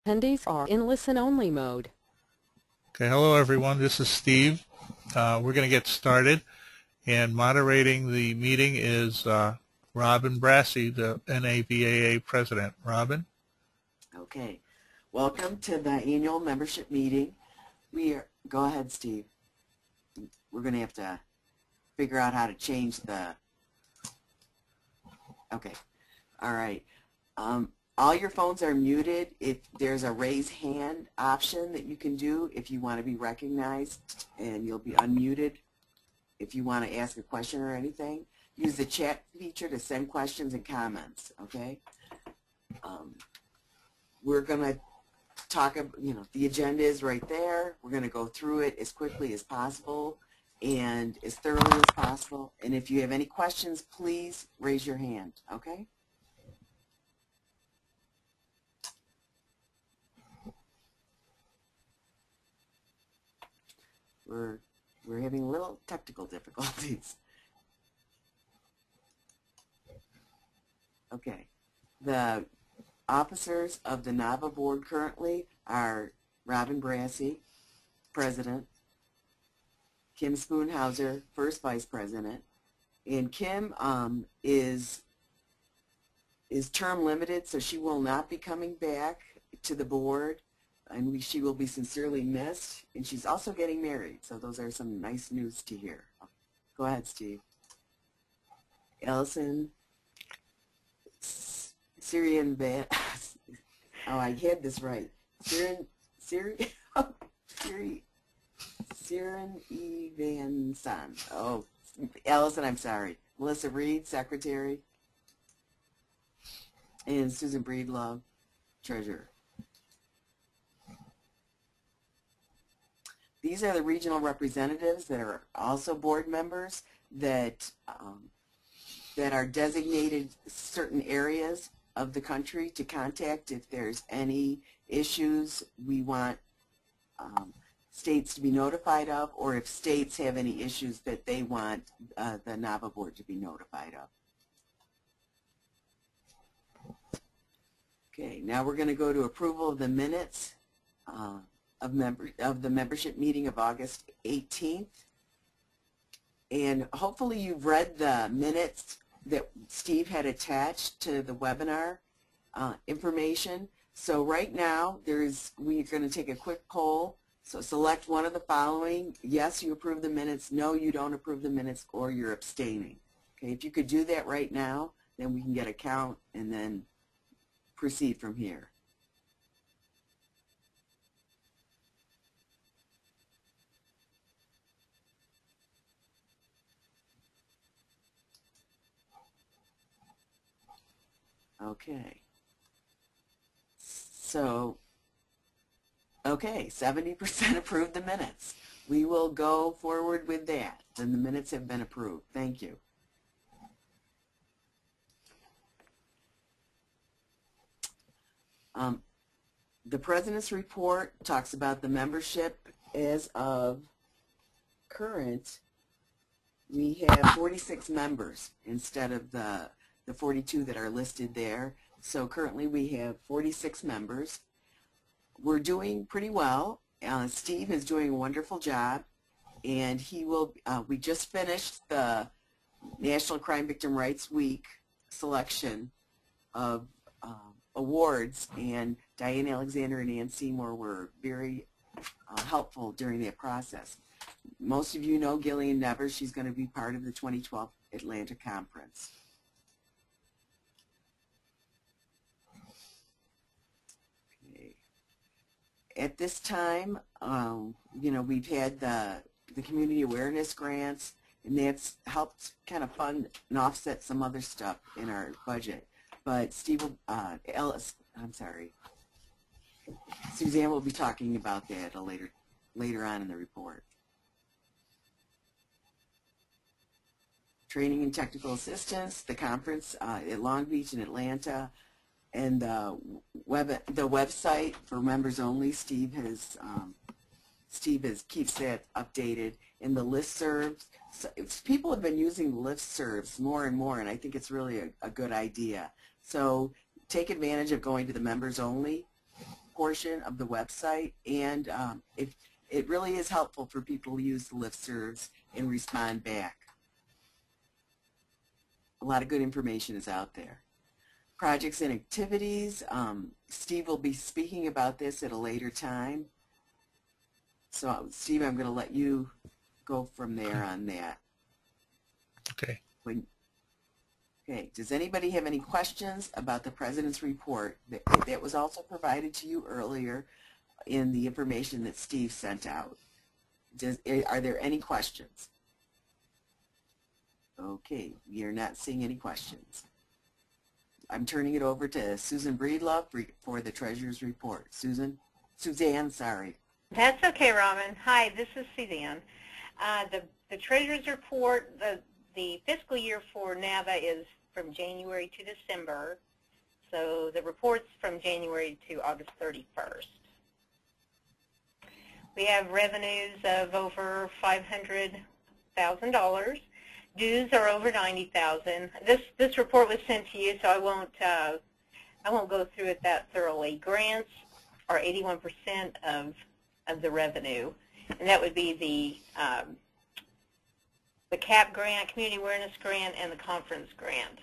Attendees are in listen-only mode. Okay, hello everyone. This is Steve. We're going to get started, and moderating the meeting is Robin Brassey, the NAVAA president. Robin? Okay. Welcome to the annual membership meeting. Go ahead, Steve. We're going to have to figure out how to change the, okay. All right. All your phones are muted. If there's a raise hand option that you can do if you want to be recognized, and you'll be unmuted if you want to ask a question or anything. Use the chat feature to send questions and comments, okay? We're going to talk, the agenda is right there. We're going to go through it as quickly as possible and as thoroughly as possible. And if you have any questions, please raise your hand, okay? We're having a little technical difficulties. Okay. The officers of the NAVAA board currently are Robin Brassey, president, Kim Spoonhauser, first vice president, and Kim is term limited, so she will not be coming back to the board, and she will be sincerely missed, and she's also getting married, so those are some nice news to hear. Go ahead, Steve. Ellison Syrian Van, oh, I had this right. Syrian E. Van Son. Oh, Allison, I'm sorry. Melissa Reed, secretary. And Susan Breedlove, treasurer. These are the regional representatives that are also board members that are designated certain areas of the country to contact if there's any issues we want states to be notified of, or if states have any issues that they want the NAVAA board to be notified of. Okay, now we're going to go to approval of the minutes of the membership meeting of August 18th. And hopefully you've read the minutes that Steve had attached to the webinar information. So right now we're going to take a quick poll. So select one of the following. Yes, you approve the minutes. No, you don't approve the minutes, or you're abstaining. Okay, if you could do that right now, then we can get a count and then proceed from here. Okay. So, okay, 70% approved the minutes. We will go forward with that. And the minutes have been approved. Thank you. The President's report talks about the membership as of current. We have 46 members instead of the 42 that are listed there. So currently we have 46 members. We're doing pretty well. Steve is doing a wonderful job, and he will. We just finished the National Crime Victim Rights Week selection of awards, and Diane Alexander and Ann Seymour were very helpful during that process. Most of you know Gillian Nevers. She's going to be part of the 2012 Atlanta Conference. Okay. At this time, we've had the community awareness grants, and that's helped kind of fund and offset some other stuff in our budget. But Suzanne will be talking about that later on in the report. Training and technical assistance, the conference at Long Beach and Atlanta, and the website for members only. Steve keeps that updated, and the listservs. So people have been using listservs more and more, and I think it's really a good idea. So take advantage of going to the members only portion of the website, and if it really is helpful for people to use the listservs and respond back. A lot of good information is out there. Projects and activities. Steve will be speaking about this at a later time. So, Steve, I'm going to let you go from there on that. Okay. Okay. Does anybody have any questions about the President's report that was also provided to you earlier in the information that Steve sent out? Are there any questions? Okay. We are not seeing any questions. I'm turning it over to Susan Breedlove for the Treasurer's report. Suzanne, sorry. That's okay, Robin. Hi, this is Suzanne. The Treasurer's report, the fiscal year for NAVAA is from January to December, so the report's from January to August 31st. We have revenues of over $500,000. Dues are over $90,000. This report was sent to you, so I won't go through it that thoroughly. Grants are 81% of the revenue, and that would be the CAP grant, Community Awareness Grant, and the conference grant.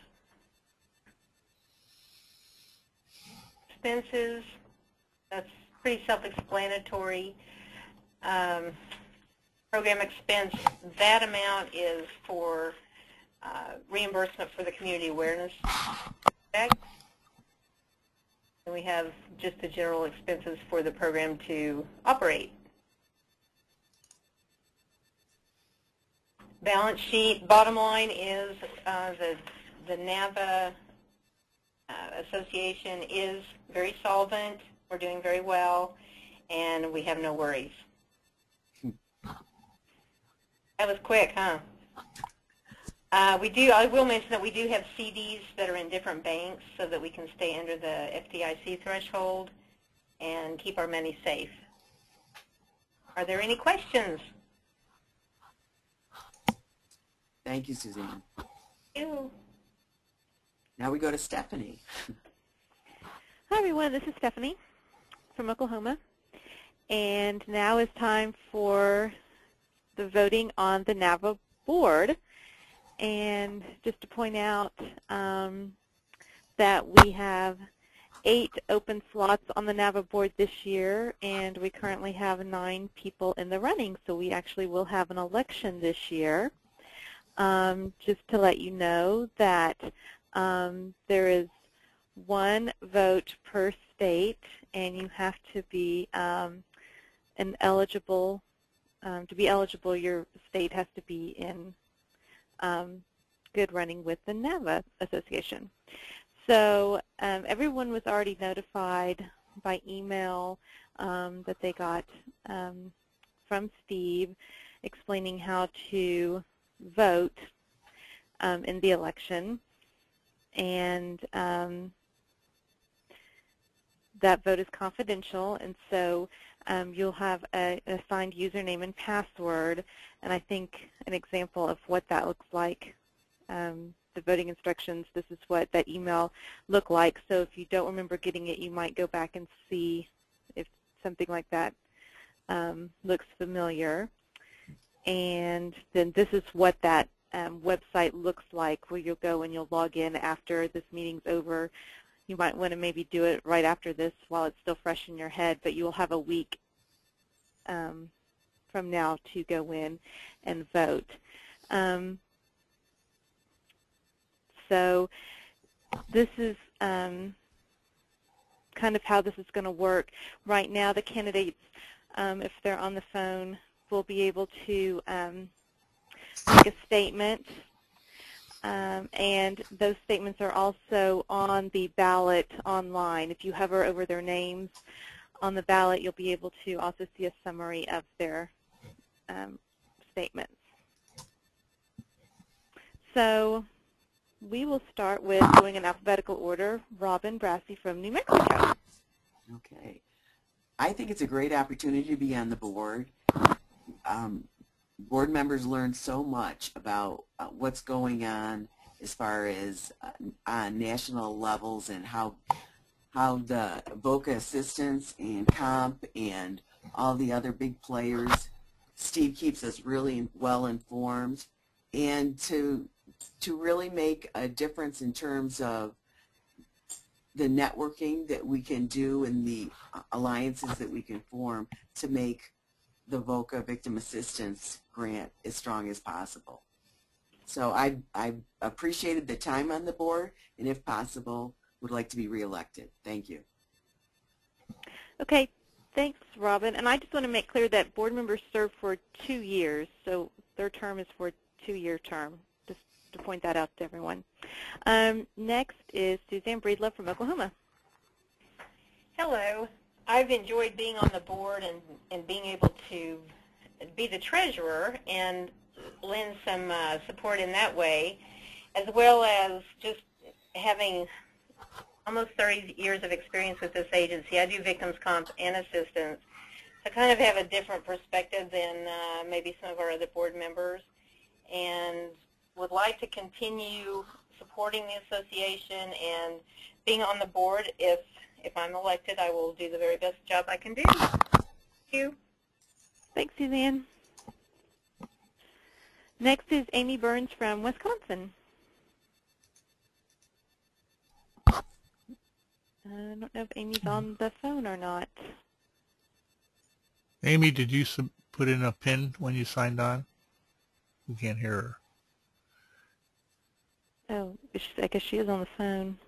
Expenses, that's pretty self-explanatory. Program expense, that amount is for reimbursement for the community awareness aspect. And we have just the general expenses for the program to operate. Balance sheet, bottom line is the NAVAA Association is very solvent. We're doing very well, and we have no worries. That was quick, huh? I will mention that we do have CDs that are in different banks so that we can stay under the FDIC threshold and keep our money safe. Are there any questions? Thank you, Suzanne. Thank you. Now we go to Stephanie. Hi, everyone. This is Stephanie from Oklahoma. And now is time for the voting on the NAVAA board. And just to point out that we have 8 open slots on the NAVAA board this year, and we currently have 9 people in the running. So we actually will have an election this year. Just to let you know that there is 1 vote per state, and you have to be eligible. To be eligible, your state has to be in good running with the NAVAA Association. So everyone was already notified by email that they got from Steve explaining how to vote in the election, and that vote is confidential, and so you'll have an assigned username and password, and I think an example of what that looks like, the voting instructions, this is what that email looked like. So if you don't remember getting it, you might go back and see if something like that looks familiar. And then this is what that website looks like, where you'll go and you'll log in after this meeting's over. You might want to maybe do it right after this while it's still fresh in your head, but you will have a week from now to go in and vote. So this is kind of how this is going to work. Right now the candidates, if they're on the phone, will be able to make a statement, and those statements are also on the ballot online. If you hover over their names on the ballot, you'll be able to also see a summary of their statements. So we will start with going in alphabetical order. Robin Brassey from New Mexico. Okay. I think it's a great opportunity to be on the board. Board members learn so much about what's going on as far as on national levels and how how the VOCA assistants and COMP and all the other big players, Steve keeps us really well informed, and to really make a difference in terms of the networking that we can do and the alliances that we can form to make the VOCA Victim Assistance Grant as strong as possible. So I appreciated the time on the board, and if possible, would like to be reelected. Thank you. Okay, thanks, Robin. And I just want to make clear that board members serve for 2 years, so their term is for a 2-year term, just to point that out to everyone. Next is Suzanne Breedlove from Oklahoma. Hello. I've enjoyed being on the board and being able to be the treasurer and lend some support in that way, as well as just having almost 30 years of experience with this agency. I do victims comp and assistance. So I kind of have a different perspective than maybe some of our other board members, and would like to continue supporting the association and being on the board. If I'm elected, I will do the very best job I can do. Thank you. Thanks, Suzanne. Next is Amy Burns from Wisconsin. I don't know if Amy's on the phone or not. Amy, did you put in a PIN when you signed on? We can't hear her. Oh, I guess she is on the phone.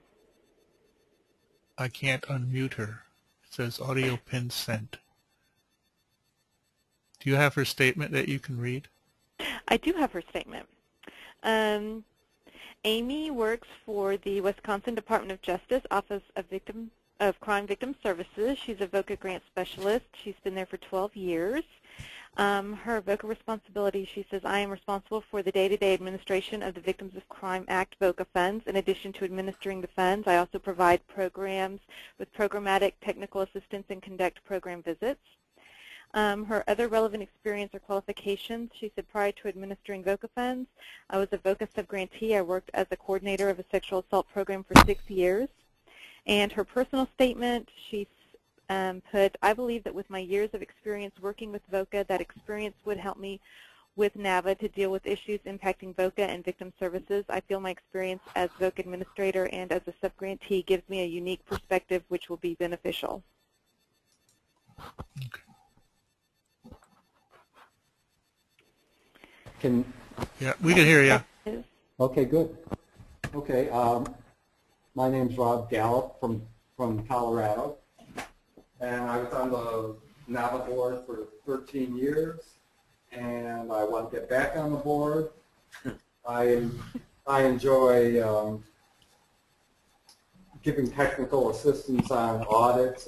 I can't unmute her. It says audio PIN sent. Do you have her statement that you can read? I do have her statement. Amy works for the Wisconsin Department of Justice Office of Crime Victim Services. She's a VOCA grant specialist. She's been there for 12 years. Her VOCA responsibility, she says, I am responsible for the day-to-day administration of the Victims of Crime Act VOCA funds. In addition to administering the funds, I also provide programs with programmatic technical assistance and conduct program visits. Her other relevant experience or qualifications, she said, prior to administering VOCA funds, I was a VOCA subgrantee. I worked as a coordinator of a sexual assault program for 6 years. And her personal statement, she put, I believe that with my years of experience working with VOCA, that experience would help me with NAVAA to deal with issues impacting VOCA and victim services. I feel my experience as VOCA administrator and as a subgrantee gives me a unique perspective which will be beneficial. Okay. Yeah, we can hear you. Okay, good. Okay, my name's Rob Gallup from Colorado, and I was on the NAVAA board for 13 years, and I want to get back on the board. I enjoy giving technical assistance on audits,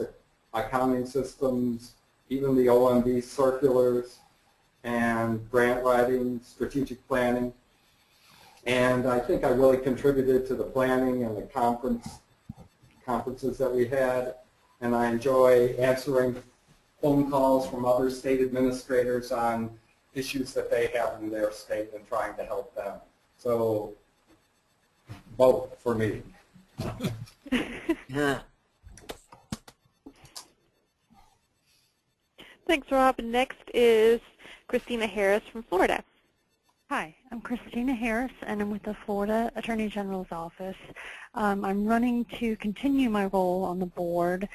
accounting systems, even the OMB circulars, and grant writing, strategic planning. And I think I really contributed to the planning and the conferences that we had. And I enjoy answering phone calls from other state administrators on issues that they have in their state and trying to help them. So vote for me. Yeah. Thanks, Rob. Next is Christina Harris from Florida. Hi, I'm Christina Harris, and I'm with the Florida Attorney General's Office. I'm running to continue my role on the board.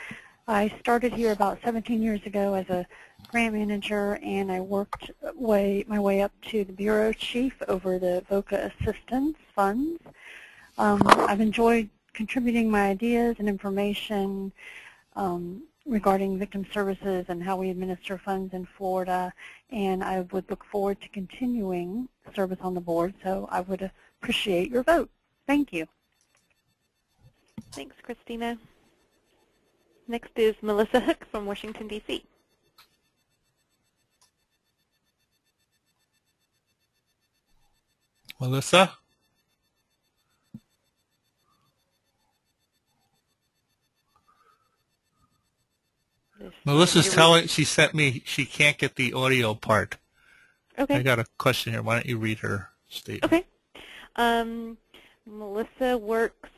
I started here about 17 years ago as a grant manager, and I worked my way up to the bureau chief over the VOCA assistance funds. I've enjoyed contributing my ideas and information regarding victim services and how we administer funds in Florida, and I would look forward to continuing service on the board, so I would appreciate your vote. Thank you. Thanks, Christina. Next is Melissa Hook from Washington, D.C. Melissa? Melissa's she sent me, she can't get the audio part. Okay. I got a question here. Why don't you read her statement? Okay. Melissa works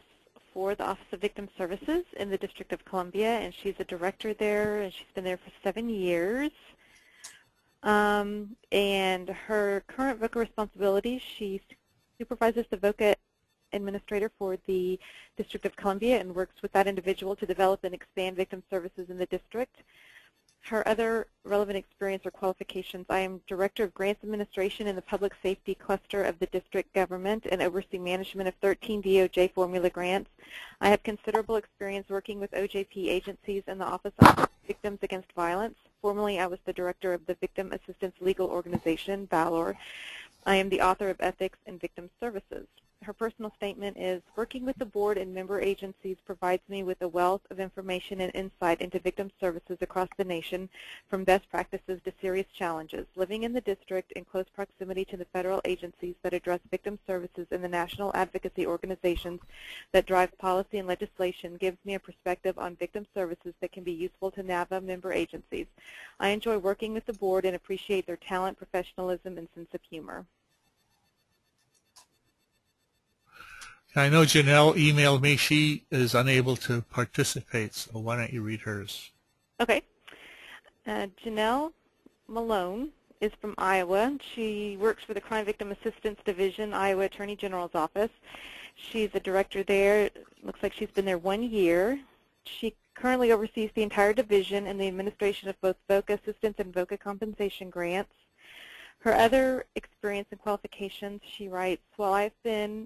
for the Office of Victim Services in the District of Columbia, and she's a director there, and she's been there for 7 years. And her current VOCA responsibilities, she supervises the VOCA administrator for the District of Columbia and works with that individual to develop and expand victim services in the district. Her other relevant experience or qualifications: I am Director of Grants Administration in the Public Safety Cluster of the District Government and oversee management of 13 DOJ formula grants. I have considerable experience working with OJP agencies and the Office of Victims Against Violence. Formerly, I was the Director of the Victim Assistance Legal Organization, VALOR. I am the author of Ethics in Victim Services. Her personal statement is, working with the board and member agencies provides me with a wealth of information and insight into victim services across the nation, from best practices to serious challenges. Living in the district in close proximity to the federal agencies that address victim services and the national advocacy organizations that drive policy and legislation gives me a perspective on victim services that can be useful to NAVAA member agencies. I enjoy working with the board and appreciate their talent, professionalism, and sense of humor. I know Janelle emailed me. She is unable to participate, so why don't you read hers? Okay. Janelle Malone is from Iowa. She works for the Crime Victim Assistance Division, Iowa Attorney General's Office. She's a director there. It looks like she's been there 1 year. She currently oversees the entire division and the administration of both VOCA assistance and VOCA compensation grants. Her other experience and qualifications, she writes, while I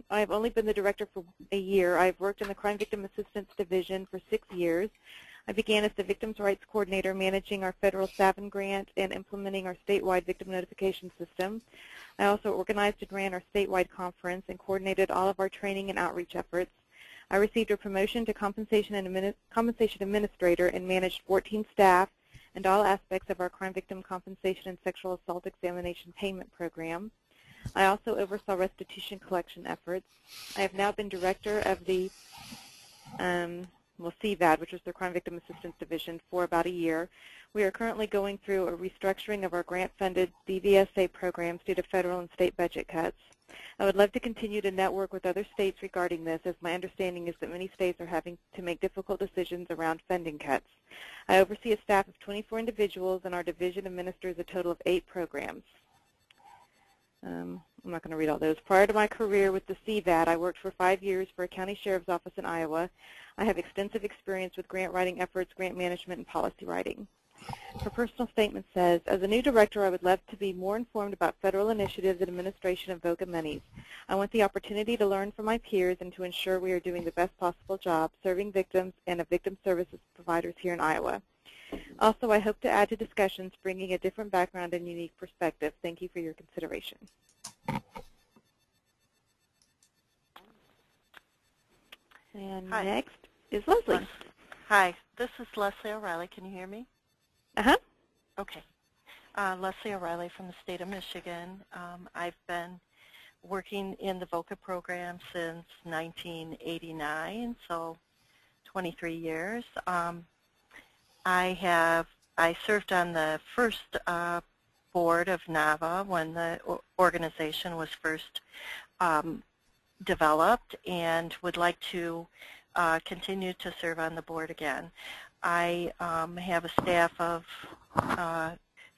have only been the director for a year, I've worked in the Crime Victim Assistance Division for 6 years. I began as the Victims' Rights Coordinator, managing our federal SAVN grant and implementing our statewide victim notification system. I also organized and ran our statewide conference and coordinated all of our training and outreach efforts. I received a promotion to compensation administrator and managed 14 staff and all aspects of our crime victim compensation and sexual assault examination payment program. I also oversaw restitution collection efforts. I have now been director of the CVAD, which is the Crime Victim Assistance Division, for about a year. We are currently going through a restructuring of our grant-funded DVSA programs due to federal and state budget cuts. I would love to continue to network with other states regarding this, as my understanding is that many states are having to make difficult decisions around funding cuts. I oversee a staff of 24 individuals, and our division administers a total of 8 programs. I'm not going to read all those. Prior to my career with the CVAD, I worked for 5 years for a county sheriff's office in Iowa. I have extensive experience with grant writing efforts, grant management, and policy writing. Her personal statement says, as a new director, I would love to be more informed about federal initiatives and administration of VOCA monies. I want the opportunity to learn from my peers and to ensure we are doing the best possible job serving victims and of victim services providers here in Iowa. Also, I hope to add to discussions bringing a different background and unique perspective. Thank you for your consideration. And Hi. next is Leslie. Hi, this is Leslie O'Reilly. Can you hear me? Uh-huh. Okay. Leslie O'Reilly from the state of Michigan. I've been working in the VOCA program since 1989, so 23 years. I served on the first board of NAVAA when the organization was first developed, and would like to continue to serve on the board again. I have a staff of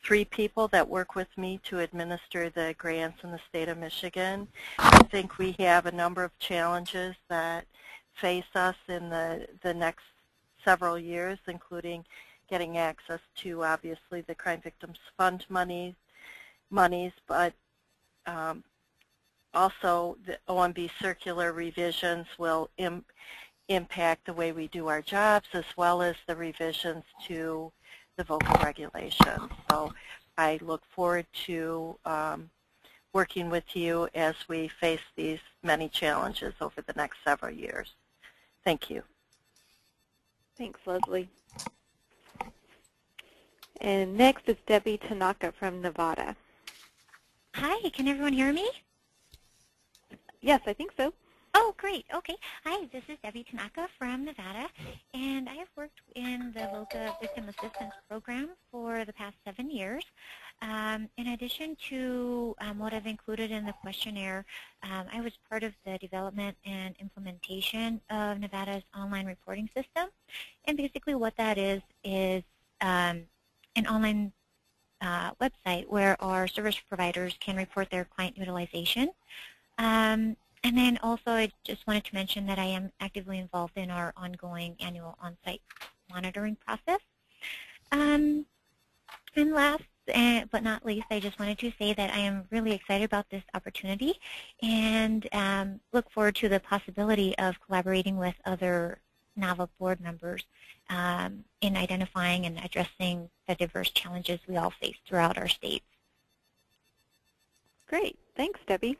3 people that work with me to administer the grants in the state of Michigan. I think we have a number of challenges that face us in the next several years, including getting access to, obviously, the Crime Victims Fund monies, but also the OMB circular revisions will impact the way we do our jobs, as well as the revisions to the VOCA regulations. So I look forward to working with you as we face these many challenges over the next several years. Thank you. Thanks, Leslie. And next is Debbie Tanaka from Nevada. Hi, can everyone hear me? Yes, I think so. Oh, great. Okay. Hi, this is Debbie Tanaka from Nevada, and I have worked in the VOCA Victim Assistance Program for the past 7 years. In addition to what I've included in the questionnaire, I was part of the development and implementation of Nevada's online reporting system. And basically what that is an online website where our service providers can report their client utilization. And then also I just wanted to mention that I am actively involved in our ongoing annual on-site monitoring process. And last but not least, I just wanted to say that I am really excited about this opportunity and look forward to the possibility of collaborating with other NAVAA board members in identifying and addressing the diverse challenges we all face throughout our states. Great. Thanks, Debbie.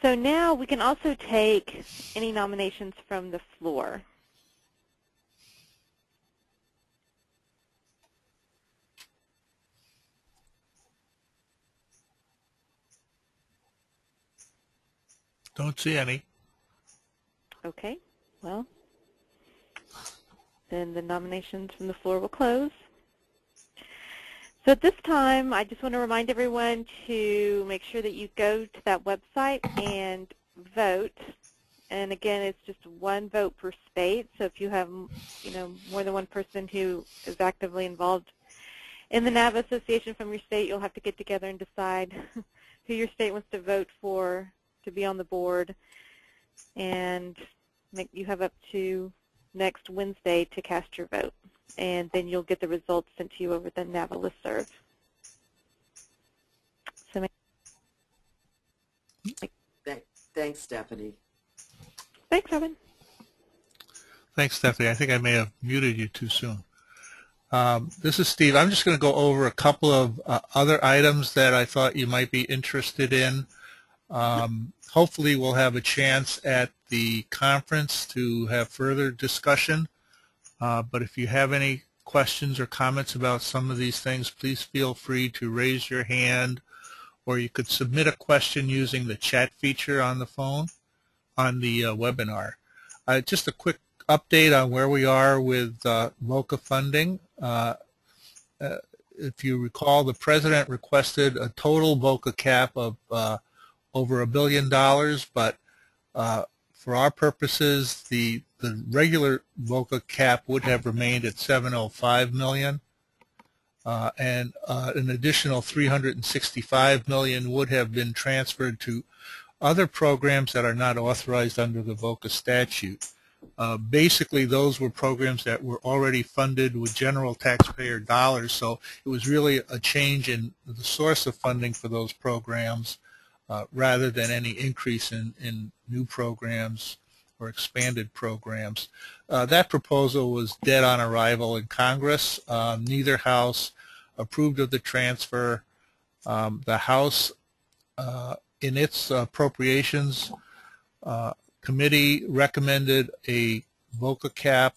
So now we can also take any nominations from the floor. Don't see any. Okay, well, then the nominations from the floor will close. So at this time, I just want to remind everyone to make sure that you go to that website and vote. And again, it's just one vote per state. So if you have, more than one person who is actively involved in the NAVAA Association from your state, you'll have to get together and decide who your state wants to vote for to be on the board. And you have up to next Wednesday to cast your vote. And then you'll get the results sent to you over the NAVAA listserv. So, Thanks, Stephanie. Thanks, Robin. Thanks, Stephanie. I think I may have muted you too soon. This is Steve. I'm just going to go over a couple of other items that I thought you might be interested in. Hopefully we'll have a chance at the conference to have further discussion. But if you have any questions or comments about some of these things, please feel free to raise your hand, or you could submit a question using the chat feature on the phone, on the webinar. Just a quick update on where we are with VOCA funding. If you recall, the President requested a total VOCA cap of over $1 billion, but for our purposes, the regular VOCA cap would have remained at $705 million, and an additional $365 million would have been transferred to other programs that are not authorized under the VOCA statute. Basically, those were programs that were already funded with general taxpayer dollars, so it was really a change in the source of funding for those programs rather than any increase in new programs or expanded programs. That proposal was dead on arrival in Congress. Neither House approved of the transfer. The House, in its appropriations committee, recommended a VOCA cap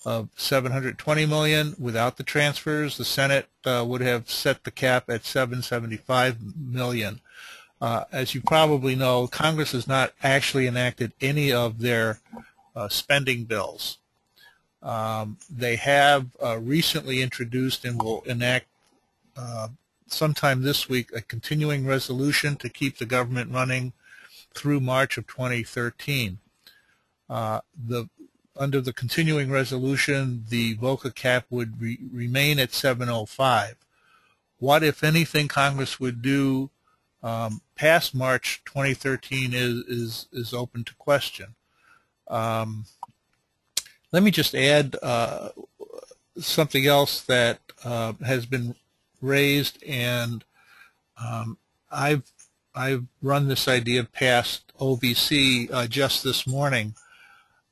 of $720 million without the transfers. The Senate would have set the cap at $775 million. As you probably know, Congress has not actually enacted any of their spending bills. They have recently introduced and will enact sometime this week a continuing resolution to keep the government running through March of 2013. Under the continuing resolution, the VOCA cap would remain at 705. What, if anything, Congress would do past March 2013 is open to question. Let me just add something else that has been raised, and I've run this idea past OVC just this morning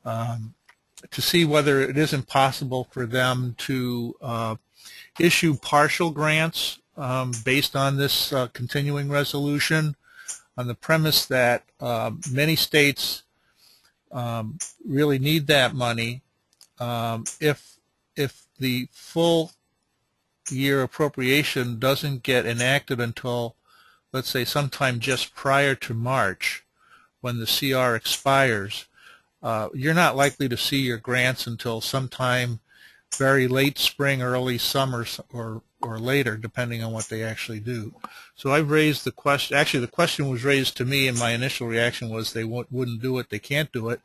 to see whether it isn't possible for them to issue partial grants based on this continuing resolution, on the premise that many states really need that money. If the full year appropriation doesn't get enacted until let's say sometime just prior to March, when the CR expires, you're not likely to see your grants until sometime very late spring, early summer, or later, depending on what they actually do. So I've raised the question. Actually, the question was raised to me, and my initial reaction was they wouldn't do it, they can't do it.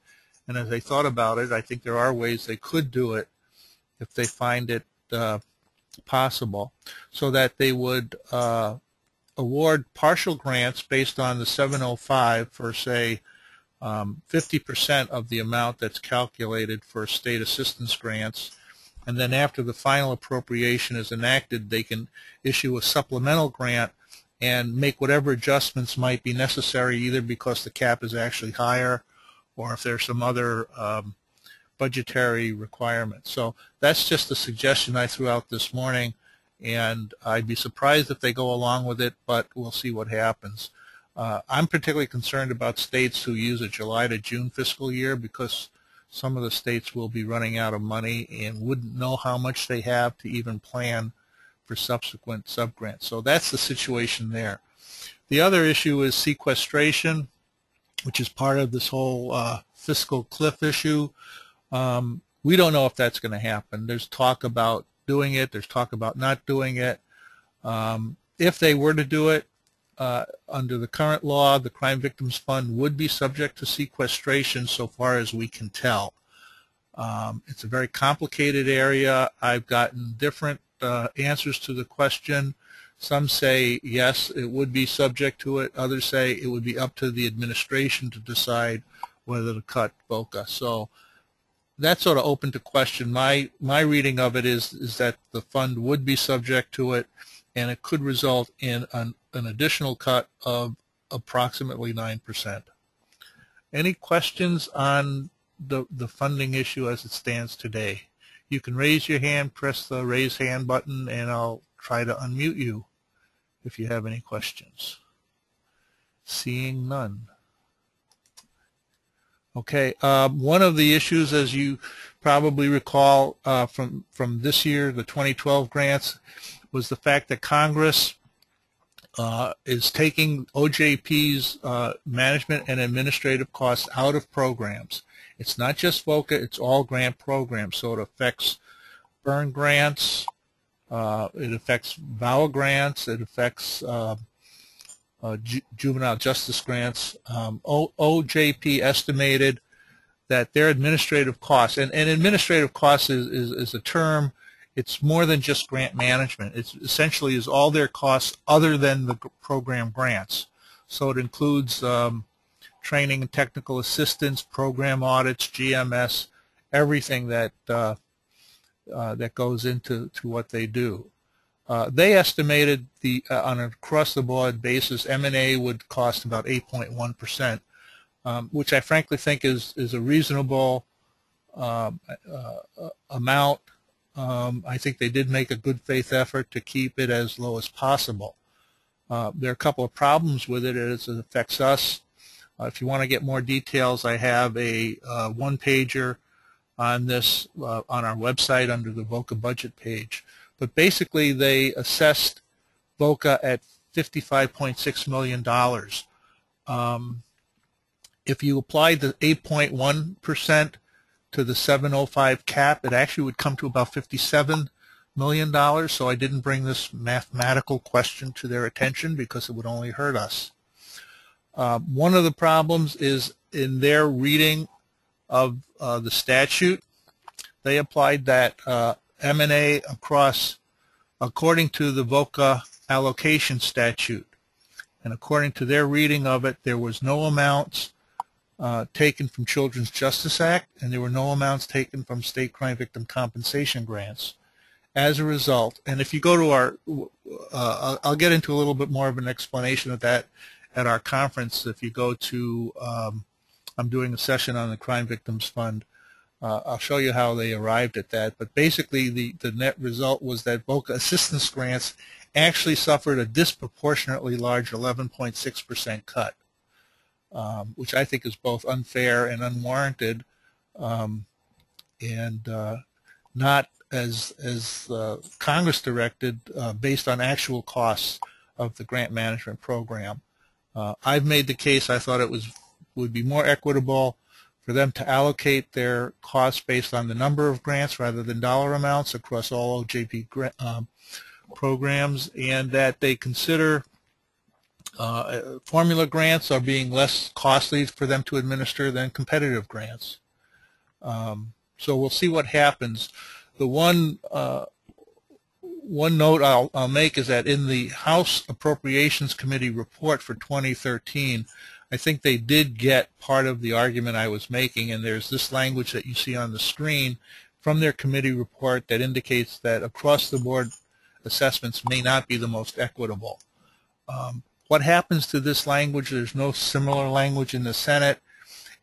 And as I thought about it, I think there are ways they could do it if they find it possible, so that they would award partial grants based on the 705 for, say, 50% of the amount that's calculated for state assistance grants. And then after the final appropriation is enacted, they can issue a supplemental grant and make whatever adjustments might be necessary, either because the cap is actually higher or if there's some other budgetary requirements. So that's just a suggestion I threw out this morning, and I'd be surprised if they go along with it, but we'll see what happens. I'm particularly concerned about states who use a July to June fiscal year, because some of the states will be running out of money and wouldn't know how much they have to even plan for subsequent subgrants. So that's the situation there. The other issue is sequestration, which is part of this whole fiscal cliff issue. We don't know if that's going to happen. There's talk about doing it. There's talk about not doing it. If they were to do it, under the current law, the Crime Victims Fund would be subject to sequestration so far as we can tell. It's a very complicated area. I've gotten different answers to the question. Some say yes, it would be subject to it. Others say it would be up to the administration to decide whether to cut VOCA. So that's sort of open to question. My reading of it is that the fund would be subject to it, and it could result in an additional cut of approximately 9%. Any questions on the funding issue as it stands today? You can raise your hand, press the raise hand button, and I'll try to unmute you if you have any questions. Seeing none. Okay, one of the issues, as you probably recall from this year, the 2012 grants, was the fact that Congress is taking OJP's management and administrative costs out of programs. It's not just VOCA, it's all grant programs. So it affects burn grants, it affects VAWA grants, it affects juvenile justice grants. OJP estimated that their administrative costs, and administrative costs is a term, it's more than just grant management. It essentially is all their costs other than the program grants. So it includes training and technical assistance, program audits, GMS, everything that that goes into what they do. They estimated on an across-the-board basis, M&A would cost about 8.1%, which I frankly think is a reasonable amount. I think they did make a good faith effort to keep it as low as possible. There are a couple of problems with it as it affects us. If you want to get more details, I have a one-pager on this on our website under the VOCA budget page. But basically, they assessed VOCA at $55.6 million. If you applied the 8.1% to the 705 cap, it actually would come to about $57 million. So I didn't bring this mathematical question to their attention because it would only hurt us. One of the problems is in their reading of the statute, they applied that M&A across, according to the VOCA allocation statute. And according to their reading of it, there was no amounts taken from Children's Justice Act, and there were no amounts taken from state crime victim compensation grants. As a result, and if you go to our, I'll get into a little bit more of an explanation of that at our conference. If you go to, I'm doing a session on the Crime Victims Fund. I'll show you how they arrived at that. But basically, the net result was that VOCA assistance grants actually suffered a disproportionately large 11.6% cut, which I think is both unfair and unwarranted, and not as Congress directed based on actual costs of the grant management program. I've made the case I thought it would be more equitable for them to allocate their costs based on the number of grants rather than dollar amounts across all OJP programs, and that they consider formula grants are being less costly for them to administer than competitive grants. So we'll see what happens. The one note I'll make is that in the House Appropriations Committee report for 2013, I think they did get part of the argument I was making, and there's this language that you see on the screen from their committee report that indicates that across-the-board assessments may not be the most equitable. What happens to this language? There's no similar language in the Senate,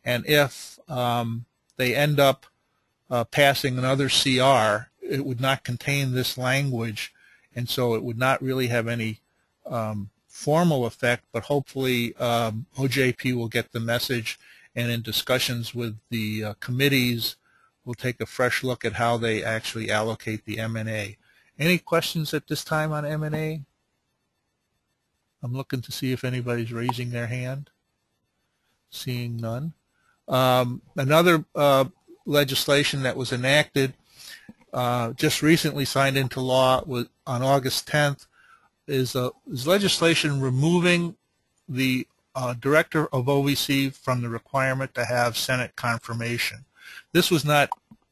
and if they end up passing another CR, it would not contain this language, and so it would not really have any formal effect, but hopefully OJP will get the message, and in discussions with the committees, we'll take a fresh look at how they actually allocate the M&A. Any questions at this time on M&A? I'm looking to see if anybody's raising their hand. Seeing none. Another legislation that was enacted, just recently signed into law on August 10th, is legislation removing the director of OVC from the requirement to have Senate confirmation. This was not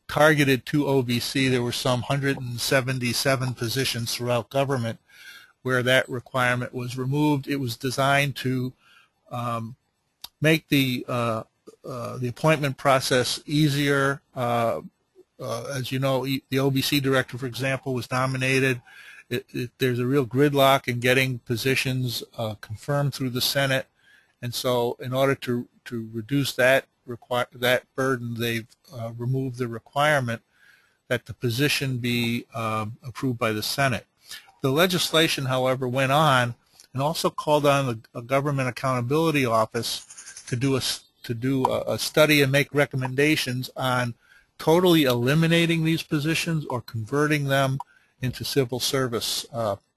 targeted to OVC. There were some 177 positions throughout government where that requirement was removed. It was designed to make the appointment process easier. As you know, the OVC director, for example, was nominated. There's a real gridlock in getting positions confirmed through the Senate, and so in order to reduce that burden, they've removed the requirement that the position be approved by the Senate. The legislation, however, went on and also called on the Government Accountability Office to do a study and make recommendations on totally eliminating these positions or converting them into civil service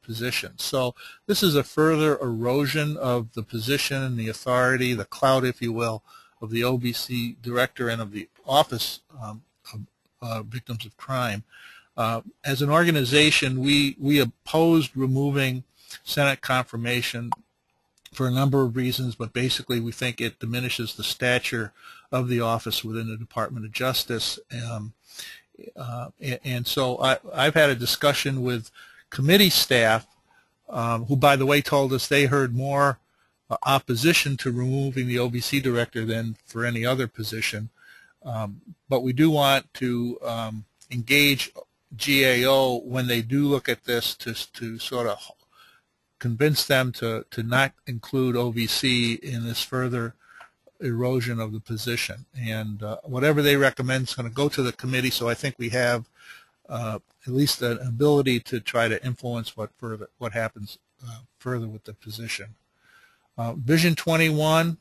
positions. So this is a further erosion of the position and the authority, the clout, if you will, of the OVC director and of the Office of Victims of Crime. As an organization, we opposed removing Senate confirmation for a number of reasons, but basically we think it diminishes the stature of the office within the Department of Justice. And so I've had a discussion with committee staff who, by the way, told us they heard more opposition to removing the OVC director than for any other position. But we do want to engage GAO when they do look at this to sort of convince them to not include OVC in this further erosion of the position. And whatever they recommend is going to go to the committee, so I think we have at least an ability to try to influence what happens further with the position. Vision 21,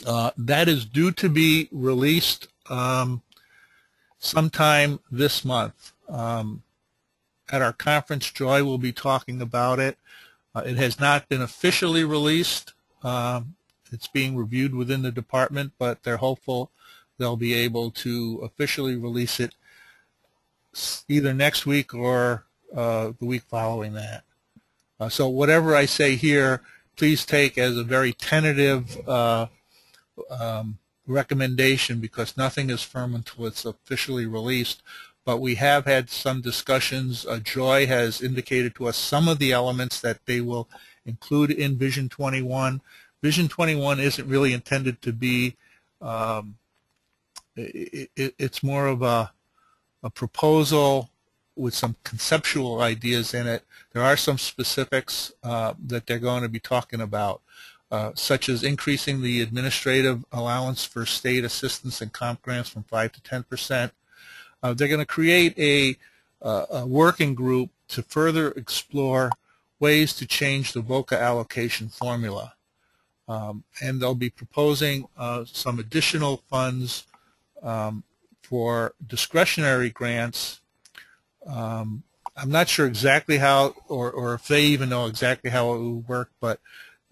that is due to be released sometime this month. At our conference, Joy will be talking about it. It has not been officially released. It's being reviewed within the department, but they're hopeful they'll be able to officially release it either next week or the week following that. So whatever I say here, please take as a very tentative recommendation, because nothing is firm until it's officially released. But we have had some discussions. Joy has indicated to us some of the elements that they will include in Vision 21. Vision 21 isn't really intended to be, it's more of a proposal with some conceptual ideas in it. There are some specifics that they're going to be talking about, such as increasing the administrative allowance for state assistance and comp grants from 5 to 10%. They're going to create a working group to further explore ways to change the VOCA allocation formula. And they'll be proposing some additional funds for discretionary grants. I'm not sure exactly how, or if they even know exactly how it will work, but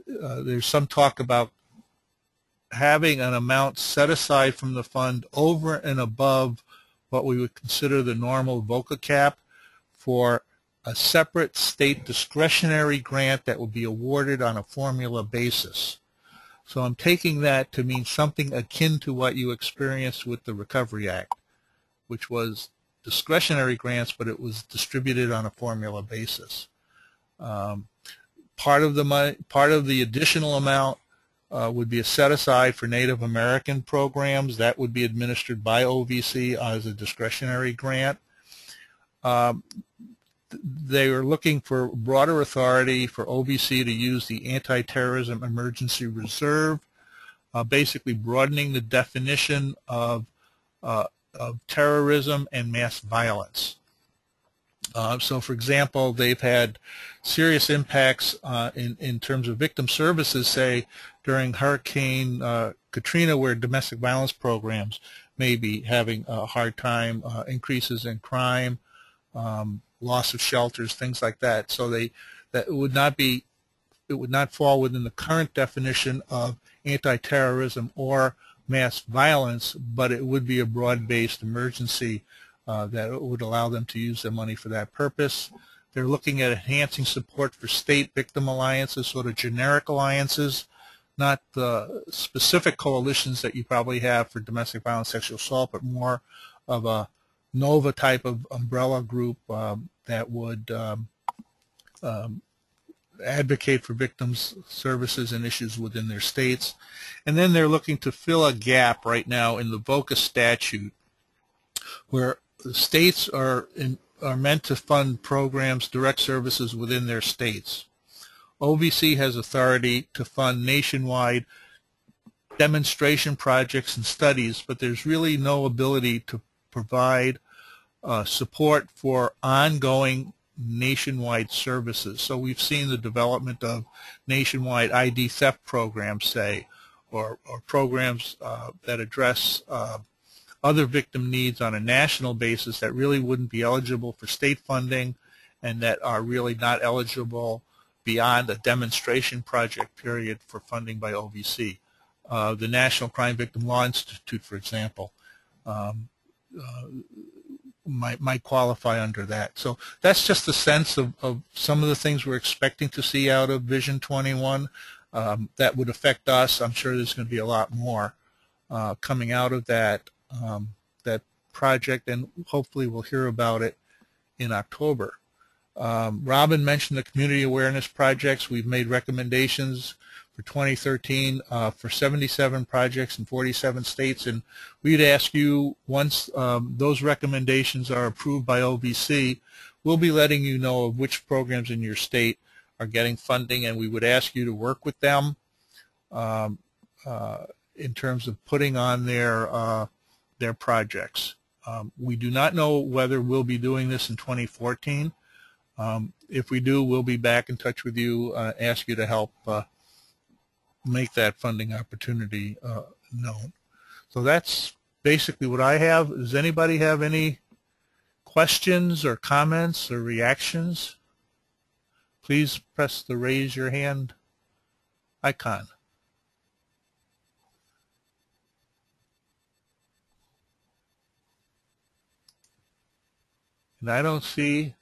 there's some talk about having an amount set aside from the fund over and above what we would consider the normal VOCA cap for a separate state discretionary grant that will be awarded on a formula basis. So I'm taking that to mean something akin to what you experienced with the Recovery Act, which was discretionary grants, but it was distributed on a formula basis. Part of the additional amount would be a set aside for Native American programs. That would be administered by OVC as a discretionary grant. They are looking for broader authority for OVC to use the Anti-Terrorism Emergency Reserve, basically broadening the definition of terrorism and mass violence. So, for example, they've had serious impacts in terms of victim services, say, during Hurricane Katrina, where domestic violence programs may be having a hard time, increases in crime, loss of shelters, things like that. So it would not fall within the current definition of anti-terrorism or mass violence, but it would be a broad-based emergency that would allow them to use their money for that purpose. They're looking at enhancing support for state victim alliances, sort of generic alliances, not the specific coalitions that you probably have for domestic violence, sexual assault, but more of a NAVAA type of umbrella group that would advocate for victims' services and issues within their states. And then they're looking to fill a gap right now in the VOCA statute where the states are meant to fund programs, direct services within their states. OVC has authority to fund nationwide demonstration projects and studies, but there's really no ability to provide support for ongoing nationwide services. So we've seen the development of nationwide ID theft programs, say, or programs that address other victim needs on a national basis that really wouldn't be eligible for state funding and that are really not eligible beyond a demonstration project period for funding by OVC. The National Crime Victim Law Institute, for example, might qualify under that. So that's just a sense of some of the things we're expecting to see out of Vision 21 that would affect us. I'm sure there's going to be a lot more coming out of that project, and hopefully we'll hear about it in October. Robin mentioned the community awareness projects. We've made recommendations for 2013 for 77 projects in 47 states, and we'd ask you, once those recommendations are approved by OVC, we'll be letting you know of which programs in your state are getting funding, and we would ask you to work with them in terms of putting on their projects. We do not know whether we'll be doing this in 2014. If we do, we'll be back in touch with you, ask you to help make that funding opportunity known. So that's basically what I have. Does anybody have any questions or comments or reactions? Please press the raise your hand icon. And I don't see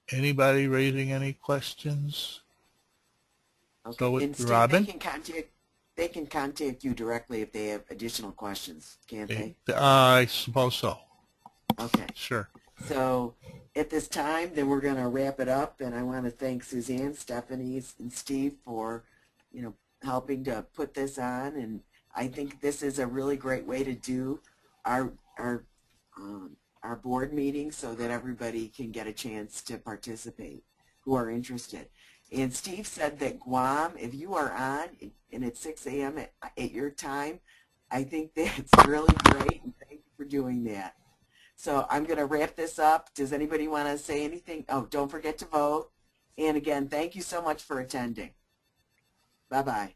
anybody raising any questions. Okay. So And Steve, Robin? they can contact you directly if they have additional questions, can't they? I suppose so. Okay. Sure. So at this time, then we're going to wrap it up, and I want to thank Suzanne, Stephanie, and Steve for, helping to put this on, and I think this is a really great way to do our board meeting so that everybody can get a chance to participate who are interested. And Steve said that Guam, if you are on and it's 6 a.m. at your time, I think that's really great, and thank you for doing that. So I'm going to wrap this up. Does anybody want to say anything? Oh, don't forget to vote. And again, thank you so much for attending. Bye-bye.